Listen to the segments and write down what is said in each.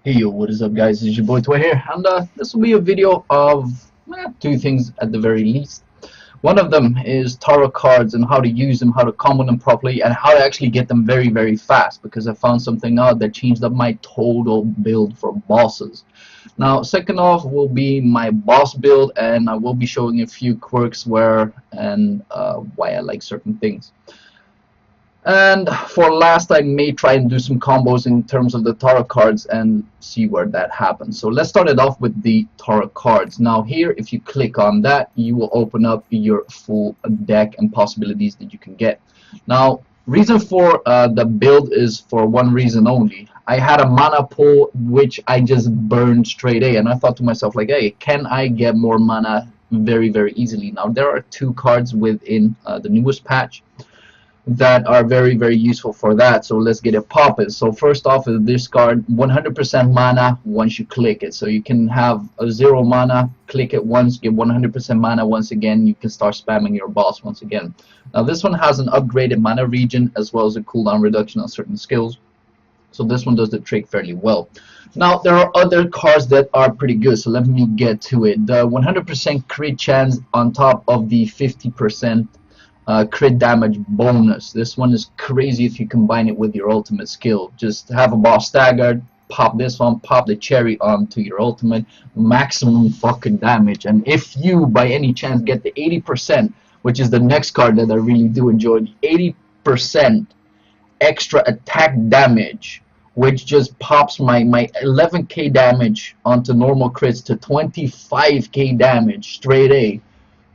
Hey yo, what is up guys, it's your boy Toy here, and this will be a video of two things at the very least. One of them is tarot cards and how to use them, how to combo them properly, and how to actually get them very fast, because I found something out that changed up my total build for bosses. Now, second off will be my boss build, and I will be showing a few quirks where and why I like certain things. And for last, I may try and do some combos in terms of the tarot cards and see where that happens. So let's start it off with the tarot cards. Now here, if you click on that, you will open up your full deck and possibilities that you can get. Now, reason for the build is for one reason only. I had a mana pool which I just burned straight A, and I thought to myself like, hey, can I get more mana very easily? Now there are two cards within the newest patch that are very useful for that, so let's get it popping. So first off is this card, 100% mana once you click it. So you can have a 0 mana, click it once, get 100% mana once again, you can start spamming your boss once again. Now this one has an upgraded mana regen as well as a cooldown reduction on certain skills, so this one does the trick fairly well. Now there are other cards that are pretty good, so let me get to it. The 100% crit chance on top of the 50% crit damage bonus. This one is crazy if you combine it with your ultimate skill. Just have a boss staggered, pop this one, pop the cherry onto your ultimate, maximum fucking damage. And if you by any chance get the 80%, which is the next card that I really do enjoy, the 80% extra attack damage, which just pops my 11k damage onto normal crits to 25k damage straight A.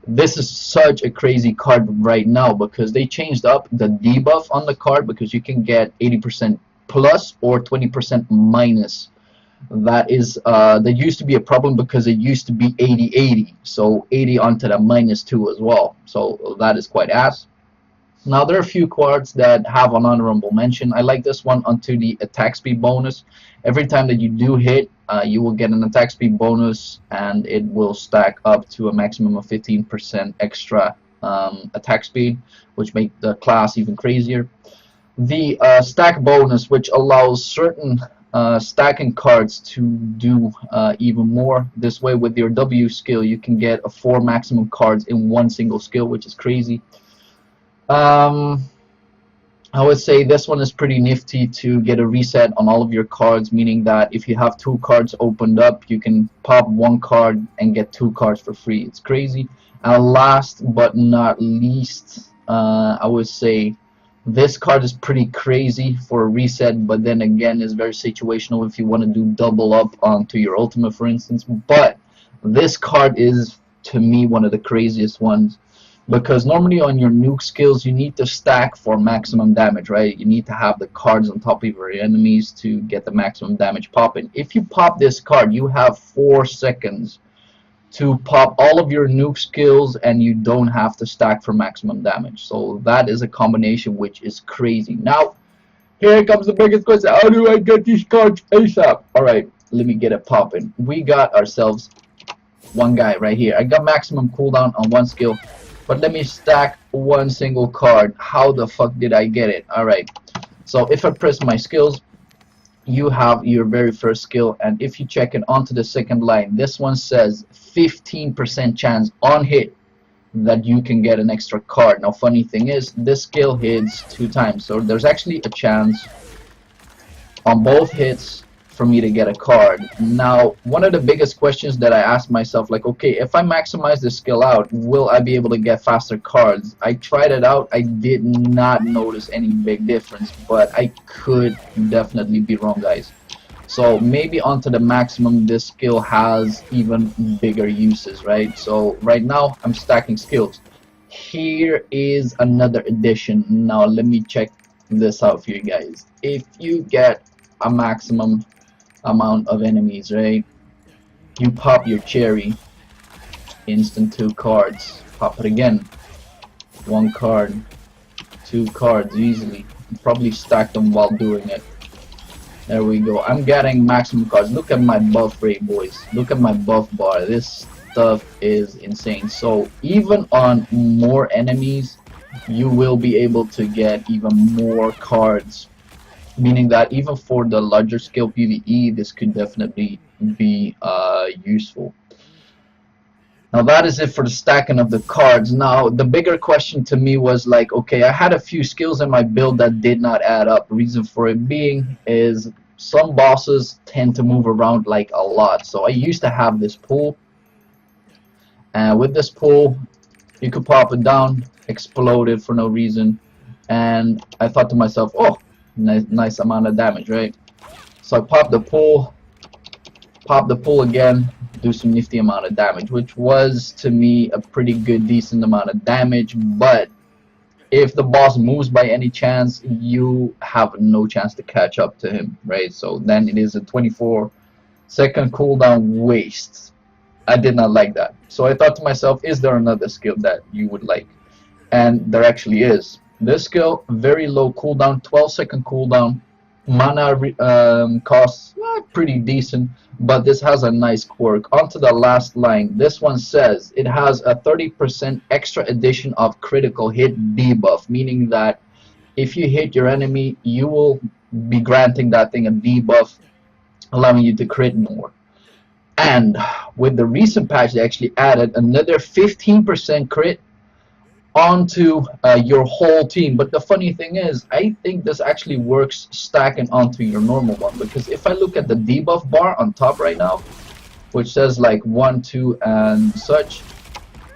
This is such a crazy card right now because they changed up the debuff on the card, because you can get 80% plus or 20% minus. That used to be a problem because it used to be 80-80, so 80 onto the -2 as well, so that is quite ass. Now there are a few cards that have an honorable mention. I like this one onto the attack speed bonus. Every time that you do hit, you will get an attack speed bonus, and it will stack up to a maximum of 15% extra attack speed, which make the class even crazier. The stack bonus, which allows certain stacking cards to do even more. This way, with your W skill, you can get 4 maximum cards in one single skill, which is crazy. I would say this one is pretty nifty to get a reset on all of your cards, meaning that if you have 2 cards opened up, you can pop 1 card and get 2 cards for free. It's crazy. And last but not least, I would say this card is pretty crazy for a reset, but then again is very situational if you want to do double up onto your ultimate, for instance. But this card is, to me, one of the craziest ones, because normally on your nuke skills you need to stack for maximum damage, right? You need to have the cards on top of your enemies to get the maximum damage popping. If you pop this card, you have 4 seconds to pop all of your nuke skills, and you don't have to stack for maximum damage. So that is a combination which is crazy. Now here comes the biggest question: how do I get these cards ASAP? Alright, let me get it popping. We got ourselves one guy right here. I got maximum cooldown on 1 skill, but let me stack 1 single card. How the fuck did I get it? Alright, so if I press my skills, you have your very first skill, and if you check it onto the second line, this one says 15% chance on hit that you can get an extra card. Now funny thing is, this skill hits 2 times, so there's actually a chance on both hits for me to get a card. Now one of the biggest questions that I asked myself, like, okay, if I maximize this skill out, will I be able to get faster cards? I tried it out. I did not notice any big difference, but I could definitely be wrong, guys. So maybe onto the maximum this skill has even bigger uses, right? So right now I'm stacking skills. Here is another addition. Now let me check this out for you guys. If you get a maximum amount of enemies, right, you pop your cherry, instant 2 cards, pop it again, 1 card, 2 cards easily. Probably stack them while doing it. There we go. I'm getting maximum cards. Look at my buff rate, boys. Look at my buff bar. This stuff is insane. So even on more enemies, you will be able to get even more cards meaning that even for the larger scale PvE, this could definitely be useful. Now that is it for the stacking of the cards. Now the bigger question to me was like, okay, I had a few skills in my build that did not add up. Reason for it being is some bosses tend to move around like a lot. So I used to have this pool, and with this pool you could pop it down, explode it for no reason, and I thought to myself, oh, nice amount of damage, right? So I popped the pool again, do some nifty amount of damage, which was to me a pretty good decent amount of damage. But if the boss moves by any chance, you have no chance to catch up to him, right? So then it is a 24-second cooldown waste. I did not like that. So I thought to myself, is there another skill that you would like? And there actually is. This skill, very low cooldown, 12-second cooldown. Mana costs pretty decent, but this has a nice quirk. Onto the last line, this one says it has a 30% extra addition of critical hit debuff, meaning that if you hit your enemy, you will be granting that thing a debuff, allowing you to crit more. And with the recent patch, they actually added another 15% crit onto your whole team. But the funny thing is, I think this actually works stacking onto your normal one, because if I look at the debuff bar on top right now, which says like 1, 2 and such,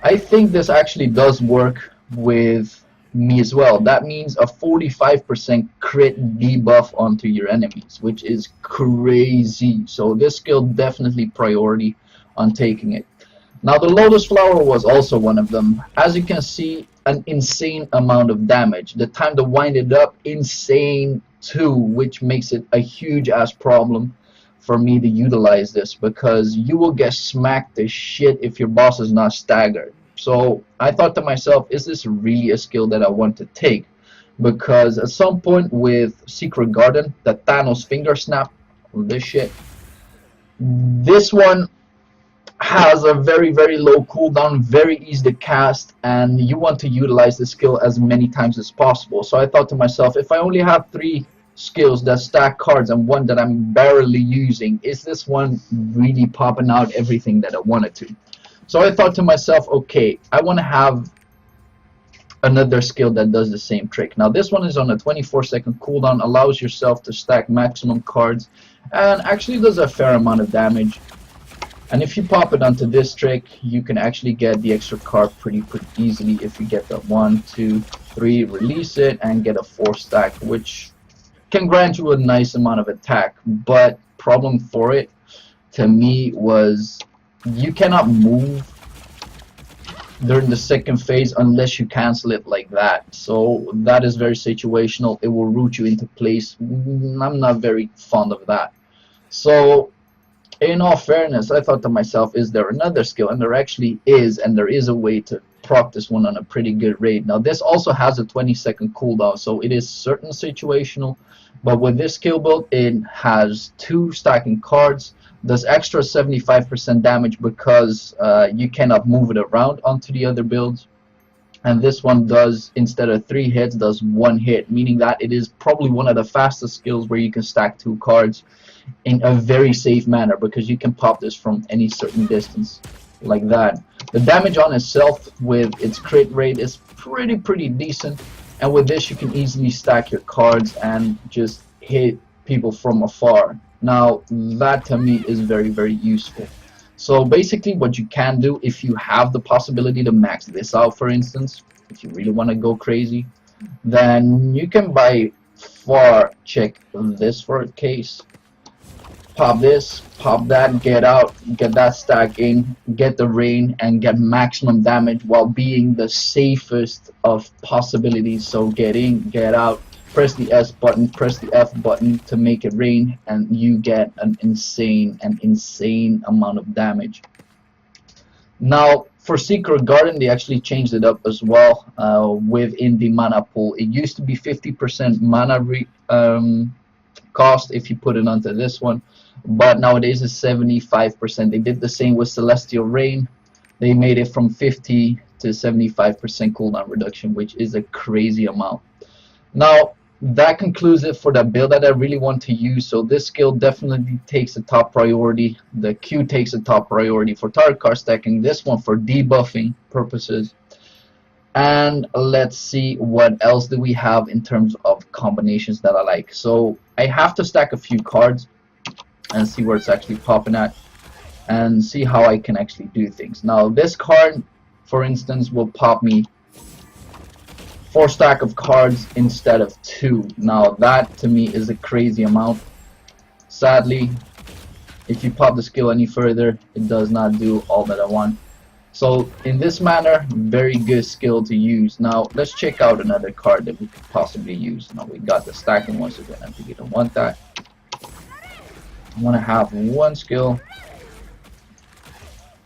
I think this actually does work with me as well. That means a 45% crit debuff onto your enemies, which is crazy. So this skill definitely priority on taking it. Now the Lotus Flower was also one of them. As you can see, an insane amount of damage. The time to wind it up, insane too, which makes it a huge ass problem for me to utilize this, because you will get smacked to shit if your boss is not staggered. So I thought to myself, is this really a skill that I want to take? Because at some point with Secret Garden, the Thanos finger snap, this shit, this one has a very low cooldown, very easy to cast, and you want to utilize the skill as many times as possible. So I thought to myself, if I only have 3 skills that stack cards and one that I'm barely using, is this one really popping out everything that I wanted to? So I thought to myself, okay, I want to have another skill that does the same trick. Now this one is on a 24-second cooldown, allows yourself to stack maximum cards, and actually does a fair amount of damage. And if you pop it onto this trick, you can actually get the extra card pretty easily. If you get the 1, 2, 3, release it, and get a 4 stack, which can grant you a nice amount of attack. But problem for it, to me, was you cannot move during the second phase unless you cancel it like that. So that is very situational. It will root you into place. I'm not very fond of that. So in all fairness, I thought to myself, is there another skill? And there actually is, and there is a way to proc this one on a pretty good rate. Now this also has a 20-second cooldown, so it is certain situational, but with this skill build, it has 2 stacking cards, does extra 75% damage because you cannot move it around onto the other builds. And this one does, instead of 3 hits, does 1 hit, meaning that it is probably one of the fastest skills where you can stack 2 cards in a very safe manner, because you can pop this from any certain distance like that. The damage on itself with its crit rate is pretty decent, and with this you can easily stack your cards and just hit people from afar. Now that to me is very useful. So basically what you can do, if you have the possibility to max this out, for instance, if you really want to go crazy, then you can by far check this for a case. Pop this, pop that, get out, get that stack in, get the rain, and get maximum damage while being the safest of possibilities. So get in, get out, press the S button, press the F button to make it rain, and you get an insane amount of damage. Now for Secret Garden, they actually changed it up as well within the mana pool. It used to be 50% mana cost if you put it onto this one, but nowadays it's 75%. They did the same with Celestial Rain. They made it from 50 to 75% cooldown reduction, which is a crazy amount. Now that concludes it for the build that I really want to use. So this skill definitely takes a top priority. The Q takes a top priority for target card stacking. This one for debuffing purposes. And let's see what else do we have in terms of combinations that I like. So I have to stack a few cards and see where it's actually popping at, and see how I can actually do things. Now this card, for instance, will pop me 4 stack of cards instead of 2. Now that to me is a crazy amount. Sadly, if you pop the skill any further, it does not do all that I want. So in this manner, very good skill to use. Now let's check out another card that we could possibly use. Now we got the stacking once again. I think you don't want that. I want to have one skill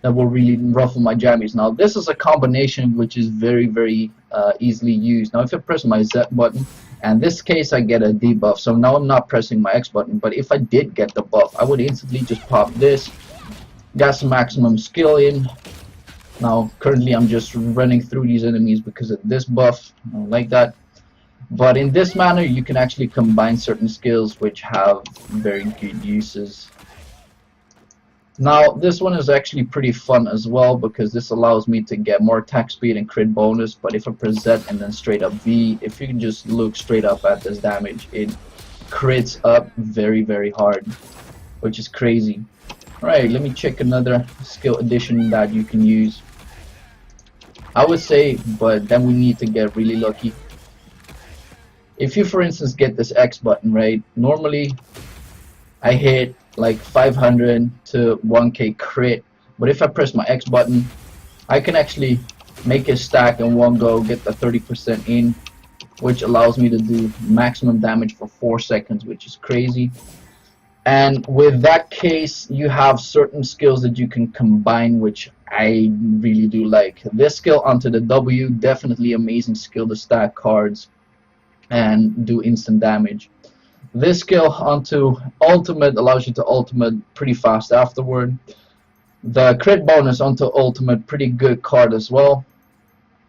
that will really ruffle my jammies. Now this is a combination which is very easily used. Now if I press my Z button, and in this case I get a debuff, so now I'm not pressing my X button, but if I did get the buff, I would instantly just pop this, got some maximum skill in. Now currently I'm just running through these enemies because of this buff, I don't like that. But in this manner you can actually combine certain skills which have very good uses. Now this one is actually pretty fun as well, because this allows me to get more attack speed and crit bonus. But if I press Z and then straight up V, if you can just look straight up at this damage, it crits up very hard, which is crazy. Alright, let me check another skill addition that you can use. I would say, but then we need to get really lucky. If you for instance get this X button, right, normally I hit like 500 to 1k crit, but if I press my X button, I can actually make a stack in one go, get the 30% in, which allows me to do maximum damage for 4 seconds, which is crazy. And with that case, you have certain skills that you can combine, which I really do like. This skill onto the W, definitely amazing skill to stack cards and do instant damage. This skill onto ultimate allows you to ultimate pretty fast afterward. The crit bonus onto ultimate, pretty good card as well.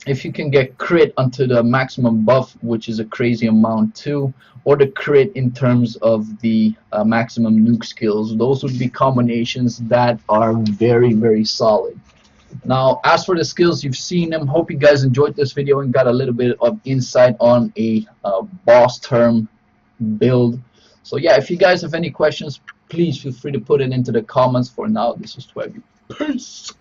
If you can get crit onto the maximum buff, which is a crazy amount too, or the crit in terms of the maximum nuke skills, those would be combinations that are very solid. Now as for the skills, you've seen them. Hope you guys enjoyed this video and got a little bit of insight on a boss term build. So yeah, if you guys have any questions, please feel free to put it into the comments. For now, this is Twebby. Peace.